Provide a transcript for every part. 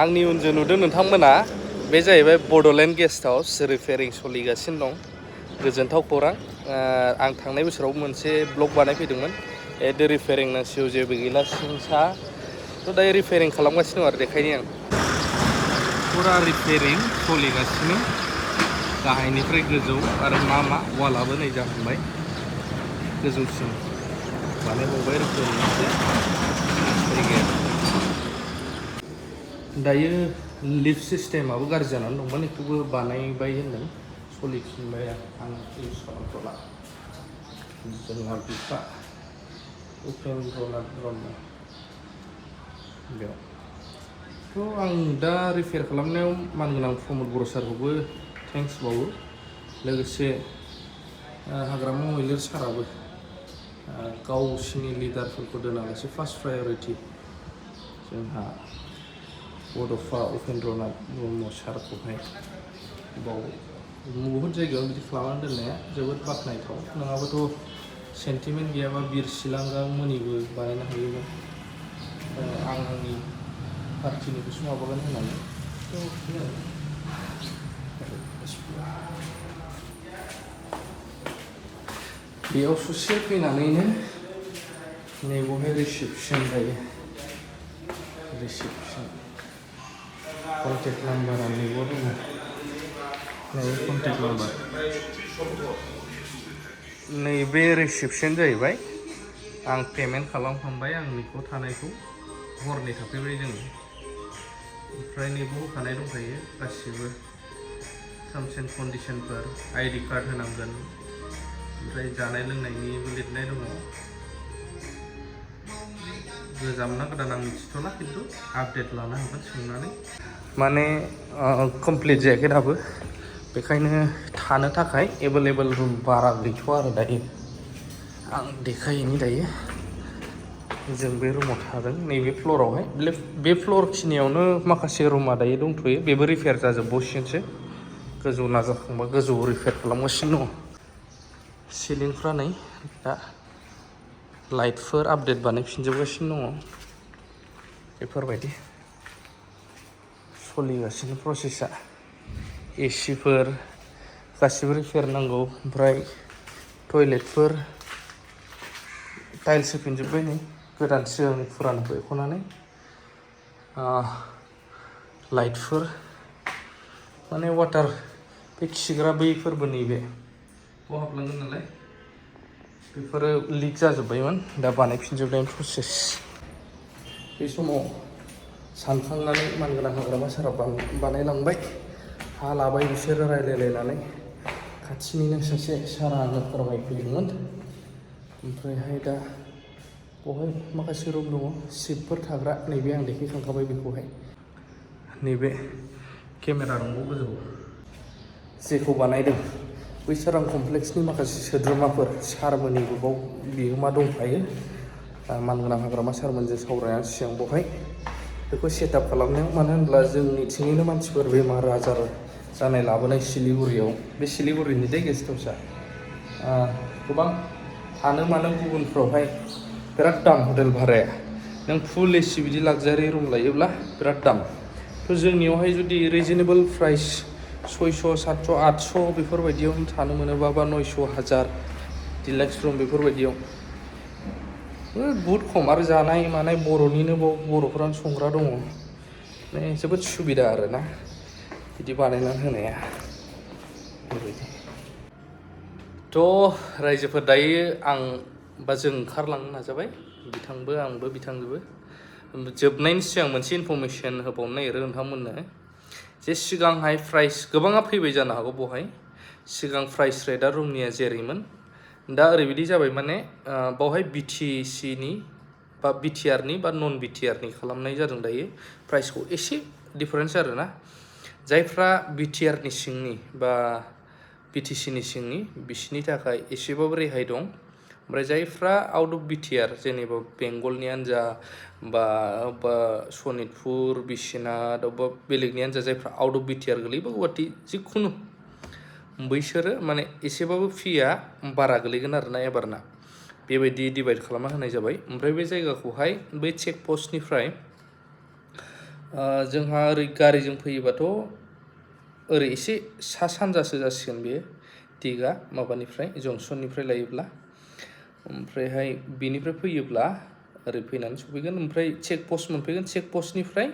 आंनि उनजों नुदों नोंथांमोना बे जाहैबाय बड'लेण्ड गेस्ट हाउस रिपेयारिं सोलिगासिनो दं गोजोनथाव खौरां आं थांनाय बोसोराव मोनसे ब्लग बानायफैदोंमोन एद रिपेयारिं नांसिगौ जेबो गैला सिं सा थ' दायो रिपेयारिं खालामगासिनो दं आरो देखायनि आं फुरा रिपेयारिं सोलिगासिनो गाहायनिफ्राय गोजौ आरो मा वालाबो नै जाहांबाय गोजौसिम बानायबावबाय रोखोमनि मोनसे जायगाया दायो लिफ्ट सिस्टेमाबो गाज्रि जानानै दंमोन बेखौबो बानायबाय होनदों सोलिफिनबाय आं इउज खालामथ'ला जोंहा बिफा उपेन्द्रनाथ ब्रह्म बेयाव आं दा रिपेयार खालामनायाव मानगोनां प्रमद बर' सारखौबो थेंक्स बावो लोगोसे हाग्रामा मैलिर साराबो गावसिनि लिडारफोरखौ दोनालासे फार्स्ट प्रायरिटि जोंहा बड'फा उपेन्द्रनाथ ब्रह्म सारखौहाय बाव बहुद जायगायाव बिदि खालामनानै दोननाया जोबोद बाख्नायथाव नङाबाथ' सेन्टिमेन्ट गैयाबा बिर सिलांगा मोनिबो बानायनो हायोमोन आं आंनि पार्टिनिखौसो माबागोन होननानै बेयाव ससे फैनानैनो नैबावहाय रिसेपसन जायो रिसेपसन कन्टेक्ट नाम्बारा नैबाव दङ नैबे कन्टेक्ट नाम्बार नैबे रिसेपसन जाहैबाय आं पेमेन्ट खालामखांबाय आंनिखौ थानायखौ हरनै थाफैबाय जोङो ओमफ्राय नैबाव होखानाय दंखायो गासिबो टार्म्स एन्ड कन्डिसनफोर आइडि कार्ड होनांगोन ओमफ्राय जानाय लोंनायनिबो लिरनाय दङ गोजाम ना गोदान आं मिथिथ'ला खिन्थु आपडेट लानो हागोन सोंनानै माने कमप्लिट जायाखै दाबो बेखायनो थानो थाखाय एभेलेबल रुम बारा गैथ'आ आरो दायो आं देखायैनि दायो जों बे रुमाव थादों नैबे फ्ल'रावहाय बे फ्ल'र खिनियावनो माखासे रुमा दायो दंथ'यो बेबो रिपेयार जाजोबबावसिगोनसो गोजौ नाजाखांबा गोजौ रिपेयार खालामगासिनो दङ सिलिंफ्रा नै दा लाइटफोर आपडेट बानायफिनजोबगासिनो दङ बेफोरबायदि सोलिगासिनो प्रसेसा एसिफोर गासिबो रिपेयार नांगौ ओमफ्राय टयलेटफोर टाइल्स होफिनजोब्बाय नै गोदान सिगांनि फुरानखौ एख'नानै लाइटफोर माने वाटार बे खिग्रा बैफोरबो नैबे बाव हाबलांगोन नालाय बेफोरो लिक जाजोब्बायमोन दा बानायफिनजोबनायनि प्रसेस बे समाव सानखांनानै मानगोनां हाग्रामा सारा बानायलांबाय हा लाबाय बिसोरो रायलायलायनानै खाथिनिनो सासे सारा आंनो फोरमायफैदोंमोन ओमफ्रायहाय दा बेवहाय माखासे रुम दङ सिटफोर थाग्रा नैबे आं देखायखांखाबाय बेखौहाय नैबे केमेरा दंबावो गोजौ जेखौ बानायदों बैसारां कमप्लेक्सनि माखासे सोद्रोमाफोर सारमोननि ग्रुपआव बिहोमा दंफायो मानगोनां हाग्रामा सारमोनजों सावरायनानै सिगां बेवहाय बेखौ सेटआप खालामनायाव मानो होनब्ला जोंनिथिंनिनो मानसिफोर बेमार आजार जानाय लाबोनाय सिलिगुरियाव बे सिलिगुरिनि दे गेस्ट हाउसआ गोबां थानो मानो गुबुनफ्रावहाय बिराद दाम हटेल भाराया नों फुल एसि बिदि लाक्जारि रुम लायोब्ला बिराद दाम थ' जोंनियावहाय जुदि रिजनेबल प्राइस 600, 700, 800 बेफोरबायदियावनो थानो मोनोबा बा 900, 1000 डिलाक्स रुम बेफोरबायदियाव बहुद खम आरो जानाय मानाय बर'निनो बाव बर'फोरानो संग्रा दङ माने जोबोद सुबिदा आरोना बिदि बानायनानै होनाया बेबायदि थ' रायजोफोर दायो आं बा जों ओंखारलांनो नाजाबाय बिथांबो आंबो बिथांजोबो जोबनायनि सिगां मोनसे इनफरमेसन होबावनो नागिरो नोंथांमोननो जे सिगांहाय प्राइस गोबाङा फैबाय जानो हागौ बेवहाय सिगां प्राइस रेटआ रुमनिया जेरैमोन दा ओरैबायदि जाबाय माने बावहाय बिटिसिनि बा बिटिआरनि बा नन बिटिआरनि खालामनाय जादों दायो प्राइसखौ एसे डिफारेन्स आरोना जायफ्रा बिटिआरनि सिंनि बा बिटिसिनि सिंनि बिसिनि थाखाय एसेबाबो रेहाय दं ओमफ्राय जायफ्रा आउट अफ बिटिआर जेनेबा बेंगलनियानो जा बा सनितपुर बिश्वनाथ अबेबा बेलेगनियानो जा जायफ्रा आउट अफ बिटिआर गोलैयो बा गुवाहाटि जिखुनु बैसोरो माने एसेबाबो फिया बारा गोलैगोन आरोना एबारना बेबायदि डिभाइड खालामना होनाय जाबाय ओमफ्राय बे जायगाखौहाय बै चेक पस्टनिफ्राय जोंहा ओरै गारिजों फैयोबाथ' ओरै एसे सा सानजासो जासिगोन बेयो दिगा माबानिफ्राय जंसननिफ्राय लायोब्ला ओमफ्रायहाय बेनिफ्राय फैयोब्ला ओरै फैनानै सफैगोन ओमफ्राय चेक पस्ट मोनफैगोन चेक पस्टनिफ्राय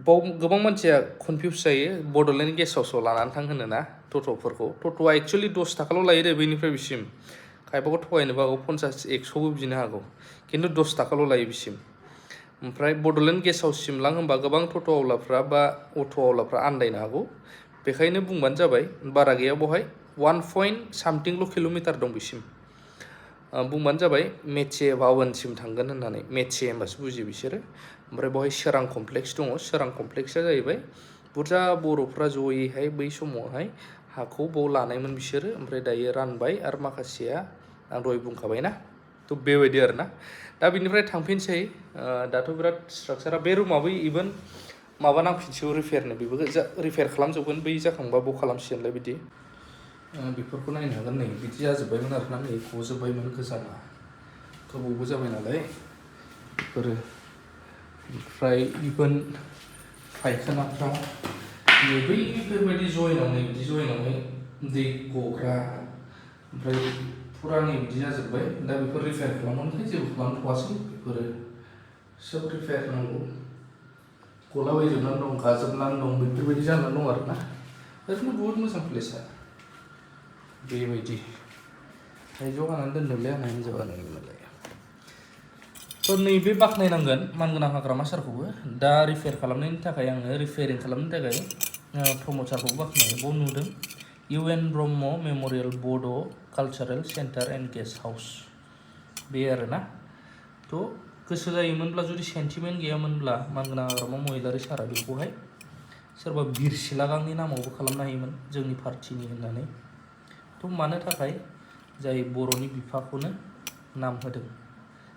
बाव गोबां मानसिया कनफिउस जायो बड'लेण्ड गेस्ट हाउसाव लानानै थां होनोना टट'फोरखौ टट'आ एक्सुवेलि 10 थाखाल' लायो दे बैनिफ्राय बिसिम खायफाखौ थगायनोबो हागौ 50 100बो बिनो हागौ खिन्थु 10 थाखाल' लायो बिसिम ओमफ्राय बड'लेण्ड गेस्ट हाउससिम लां होनबा गोबां टट' आवलाफ्रा बा अट' आवलाफ्रा आन्दायनो हागौ बेखायनो बुंबानो जाबाय बारा गैया बहाय 1.something किल'मिटार दं बिसिम बुंबानो जाबाय मेचे बावनसिम थांगोन होननानै मेचे होनबासो बुजियो बिसोरो ओमफ्राय बहाय सोरां कमप्लेक्स दङ सोरां कमप्लेक्सआ जाहैबाय बुरजा बर'फ्रा जयैहाय बै समावहाय हाखौ बाव लानायमोन बिसोरो ओमफ्राय दायो रानबाय आरो माखासेया आं दहाय बुंखाबायना थ' बेबायदि आरोना दा बिनिफ्राय थांफिनसै दाथ' बिराद स्ट्राक्चारा बे रुमाबो इभेन माबा नांफिनसैबो रिपेयारनो बेबो रिपेयार खालामजोबगोन बै जाखांबा बाव खालामसिगोनलाय बिदि बेफोरखौ नायनो हागोन नै बिदि जाजोब्बायमोन आरोना नै गजोब्बायमोन गोजामा गोबावबो जाबाय नालाय बेफोरो ओमफ्राय इभेन फायखानाफ्रा नै बैफोरबायदि जयेनाव नै बिदि जयेनावहाय दै गग्रा ओमफ्राय फुरा नै बिदि जाजोब्बाय दा बेफोर रिपेयार खालामनानै जेबो खालामथ'वासै बेफोरो सोब रिपेयार नांगौ गलाबायजोबनानै दं गाजोबनानै दं बेफोरबायदि जानानै दं आरोना ओरैनो बहुद मोजां प्लेसआ बेबायदि थाइजौ हानानै दोनदोंलै आंना हिन्जावा नोंलाय थ' नैबे बाख्नायनांगोन मानगोनां हाग्रामा सारखौबो दा रिपेयार खालामनायनि थाखाय आङो रिपेयारिं खालामनो थाखाय प्रमद सारखौबो बाख्नायो बाव नुदों UN ब्रह्म मेम'रियेल बड' cultural centre and guest house बे आरोना थ' गोसो जायोमोनब्ला जुदि सेन्टिमेन्ट गैयामोनब्ला मानगोनां हाग्रामा महिलारि सारा बेखौहाय सोरबा बिरसिला गांनि नामावबो खालामनो हायोमोन जोंनि पार्टिनि होननानै थ' मानो थाखाय जाय बर'नि बिफाखौनो नाम होदों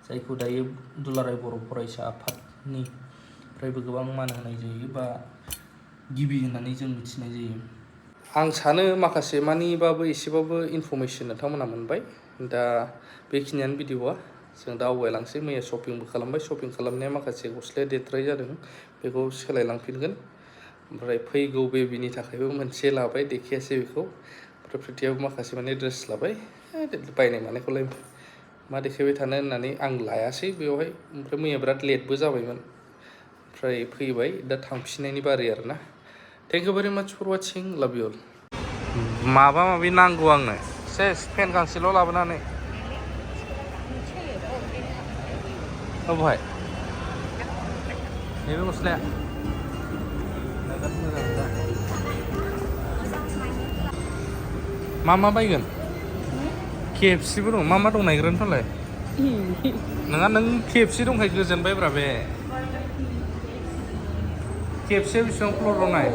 जायखौ दायो दुलाराय बर' फरायसा आफादनिफ्रायबो गोबां मान होनाय जायो बा गिबि होननानै जों मिथिनाय जायो आं सानो माखासे मानिबाबो एसेबाबो इनफरमेसन नोंथांमोना मोनबाय दा बेखिनियानो भिडिअ'आ जों दा आवगायलांसै मैया शपिंबो खालामबाय शपिं खालामनाया माखासे गस्लाया देरद्राय जादों बेखौ सोलायलांफिनगोन ओमफ्राय फैगौ बेबिनि थाखायबो मोनसे लाबाय देखायासै बेखौ ओमफ्राय प्रिथियाबो माखासे माने ड्रेस लाबाय बायनाय मानायखौलाय मा देखायबाय थानो होननानै आं लायासै बेवहाय ओमफ्राय मैया बिराद लेटबो जाबायमोन ओमफ्राय फैबाय दा थांफिननायनि बारै आरोना थेंक इउ भेरि माच फर वाचिं लाभ इउ अल माबा माबि नांगौ आंनो सेस पेन गांसेल' लाबोनानै बहाय नैबे गस्लाया नोगोद मोजां दा मा बायगोन KFCबो दं मा दं नायग्रोनोफालाय नङा नों KFC दंखाय गोजोनबायब्रा बे KFCया बेसेबां फ्ल'राव नाय